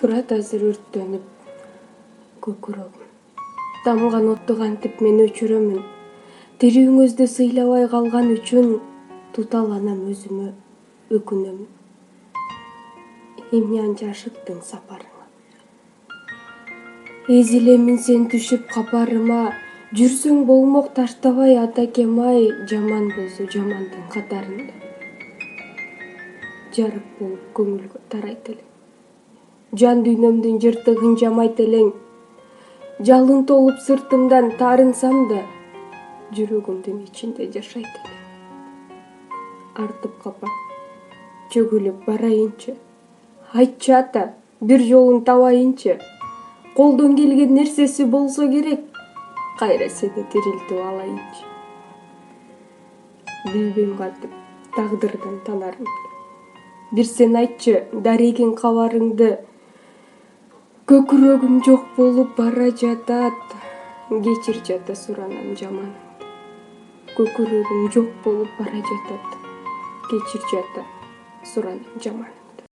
турат азыр өрттөнүп көкүрөгүм. Дамган отту кантип мен өчүрөмүн. Тирүүңүздү сыйлабай калган үчүн туталанам өзүмө, өкүнөмүн. Эмне анча ашыктың сапарыңа? Эзилемин сен түшүп капарыма, жүрсөң болмок таштабай атакем-ай, жаман болсо жамандын катарында. Жарык болуп көңүлгө тарайт элең. Жан дүйнөмдүн жыртыгын жамайт элең. Жалын толуп сыртымдан таарынсам да, жүрөгүмдүн ичинде жашайт элең. Артып капа, чөгүлүп барайынчы. Айтчы ата, бир жолун табайынчы. Колдон келген нерсеси болсо керек, кайра сени тирилтип алайынчы. Билбейм кантип тагдырдан танарымды. Бир сен айтчы дареген кабарыңды. Көкүрөгүм жок болуп бара жатат. Кечирчи ата, суранам жаманыңды. Көкүрөгүм жок болуп бара жатат. Кечирчи ата, суранам жаманыңды.